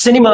Cinema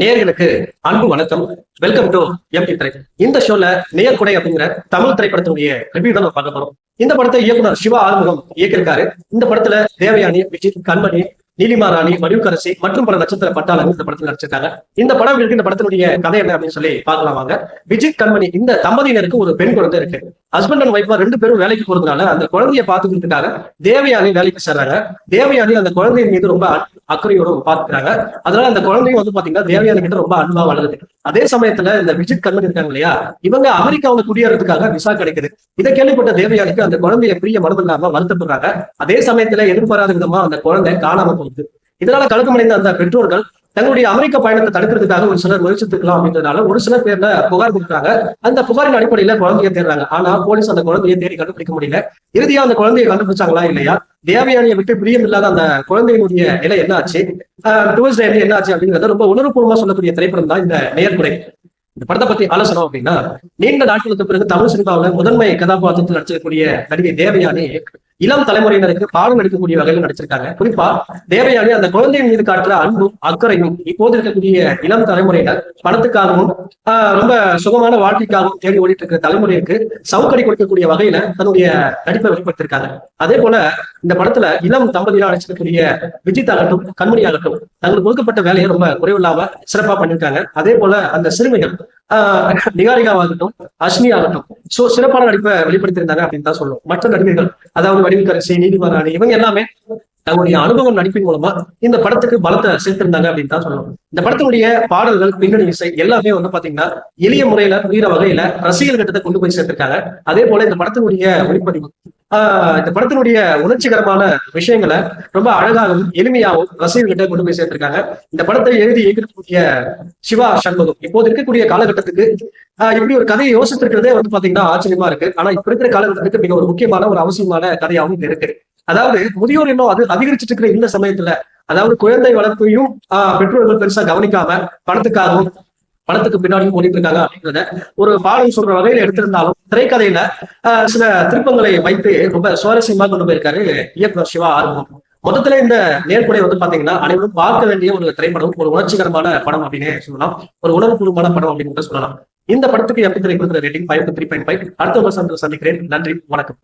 நேயர்களுக்கு அன்பு வணக்கம். வெல்கம் டு எம்பி திரை. இந்த ஷோல நேர்குடை அப்படிங்கிற தமிழ் திரைப்படத்தினுடைய ரிவ்யூ தான் பார்க்க போறோம். இந்த படத்தை இயக்குனர் சிவா ஆறுமுகம் இயக்கியிருக்காரு. இந்த படத்துல தேவயானி, விஜித், கண்மணி, நீலிமா ராணி, வடிவுக்கரசி மற்றும் பல நட்சத்திர பட்டாளர்கள் இந்த படத்தில் நடிச்சிருக்காங்க. இந்த படம் இருக்கு. இந்த படத்தினுடைய கதை என்ன அப்படின்னு சொல்லி பார்க்கலாம் வாங்க. விஜித், கண்மணி இந்த தம்பதியினருக்கு ஒரு பெண் குழந்தை இருக்கு. ஹஸ்பண்ட் அண்ட் ஒய்ஃபா ரெண்டு பேரும் வேலைக்கு போறதுனால அந்த குழந்தைய பாத்துக்கிறதுக்காக தேவயானி வேலைக்கு சேர்றாங்க. தேவயானி அந்த குழந்தையின் மீது ரொம்ப அக்கறையோட பாத்துக்கிறாங்க. அதனால அந்த குழந்தையும் பாத்தீங்கன்னா தேவயானி கிட்ட ரொம்ப அன்பா வளருது. அதே சமயத்துல இந்த விஜித், கண்மணி இருக்காங்க இல்லையா, இவங்க அமெரிக்காவுல குடியேறதுக்காக விசா கிடைக்குது. இதை கேள்விப்பட்ட தேவயானிக்கு அந்த குழந்தைய பிரிய மனது இல்லாம வருத்தப்படுறாங்க. அதே சமயத்துல எதிர்பாராத விதமா அந்த குழந்தை காணாம போகுது. இதனால கலக்கமடைந்த அந்த பெற்றோர்கள் தங்களுடைய அமெரிக்க பயணத்தை தடுக்கிறதுக்காக ஒரு சிலர் முயற்சித்துக்கலாம் அப்படின்றதுனால ஒரு சில பேர்ல புகார் கொடுக்குறாங்க. அந்த புகாரின் அடிப்படையில குழந்தைய தேடுறாங்க. ஆனா போலீஸ் அந்த குழந்தையை தேடி கண்டுபிடிக்க முடியல. இறுதியா அந்த குழந்தையை கண்டுபிடிச்சாங்களா இல்லையா, தேவயானியை விட்டு பிரியம் இல்லாத அந்த குழந்தையினுடைய நிலை என்ன ஆச்சு, டுவர்ஸ் என்ன ஆச்சு அப்படிங்கறத ரொம்ப உணர்வுபூர்வமா சொல்லக்கூடிய திரைப்படம் தான் இந்த நேர்குடை. இந்த படத்தை பத்தி ஆலோசனை அப்படின்னா, நீண்ட நாட்களுக்கு பிறகு தமிழ் சினிமாவில் முதன்மை கதாபாத்திரத்தில் நடிச்சிருக்கக்கூடிய நடிகை தேவயானி இளம் தலைமுறையினருக்கு பாடம் எடுக்கக்கூடிய வகையில் நடிச்சிருக்காங்க. குறிப்பா தேவயானி அந்த குழந்தையின் மீது காட்டுற அன்பும் அக்கறையும் இப்போது இருக்கக்கூடிய இளம் தலைமுறையினர் பணத்துக்காகவும் ரொம்ப சுகமான வாழ்க்கைக்காகவும் தேடி ஓடிட்டு இருக்கிற தலைமுறைக்கு சவுக்கடி கொடுக்கக்கூடிய வகையில தன்னுடைய நடிப்பை வெளிப்படுத்திருக்காங்க. அதே போல இந்த படத்துல இளம் தம்பதியாக நடிச்சிருக்கக்கூடிய விஜித் ஆகட்டும், கண்மணி ஆகட்டும், தங்களுக்கு கொடுக்கப்பட்ட வேலையை ரொம்ப குறைவில்லாம சிறப்பா பண்ணிருக்காங்க. அதே போல அந்த சிறுமிகள் நிகாரிகாவாகட்டும், அஸ்மி ஆகட்டும் சிறப்பான நடிப்பை வெளிப்படுத்தியிருந்தாங்க அப்படின்னு தான் சொல்லுவோம். மற்ற நடிகர்கள், அதாவது வடிவுக்கரசி, நீலிமா ராணி, இவங்க எல்லாமே தங்களுடைய அனுபவம் நடிப்பின் மூலமா இந்த படத்துக்கு பலத்தை சேர்த்திருந்தாங்க அப்படின்னு தான் சொல்லணும். இந்த படத்தினுடைய பாடல்கள், பின்னணி இசை எல்லாமே பாத்தீங்கன்னா எளிய முறையில புரியுற வகையில ரசிகர்கள் கிட்ட கொண்டு போய் சேர்த்திருக்காங்க. அதே போல இந்த படத்தினுடைய ஒளிப்பதிவு, இந்த படத்தினுடைய உணர்ச்சிகரமான விஷயங்களை ரொம்ப அழகாகவும் எளிமையாகவும் ரசிகர்கிட்ட கொண்டு போய் சேர்த்திருக்காங்க. இந்த படத்தை எழுதி இயக்கக்கூடிய சிவா சண்முகம் இப்போது இருக்கக்கூடிய காலகட்டத்துக்கு இப்படி ஒரு கதையை யோசித்திருக்கிறதே பாத்தீங்கன்னா ஆச்சரியமா இருக்கு. ஆனா இப்ப இருக்கிற காலகட்டத்துக்கு மிக ஒரு முக்கியமான ஒரு அவசியமான கதையாகவும் இது இருக்கு. அதாவது முதியோர் இன்னும் அது அதிகரிச்சுட்டு இருக்கிற இந்த சமயத்துல, அதாவது குழந்தை வளர்ப்பையும் பெற்றோர்கள் பெருசா கவனிக்காம பணத்துக்கு பின்னாடியும் ஓடிட்டு இருக்காங்க அப்படின்றத ஒரு பாடம் சொல்ற வகையில எடுத்திருந்தாலும் திரைக்கதையில சில திருப்பங்களை வைத்து ரொம்ப சுவாரஸ்யமா கொண்டு போயிருக்காரு இயக்குனர் சிவா ஆறுமுகம். மொத்தத்துல இந்த நேர்குடை பாத்தீங்கன்னா அனைவரும் பார்க்க வேண்டிய ஒரு திரைப்படம், ஒரு உணர்ச்சிகரமான படம் அப்படின்னு சொல்லலாம், ஒரு உணர்வுபூர்வமான படம் அப்படின்னு சொல்லலாம். இந்த படத்துக்கு எப்படி திரை கொடுக்குற ரேட்டிங் 5 to 3.5. அடுத்த வருஷம் சந்திக்கிறேன். நன்றி, வணக்கம்.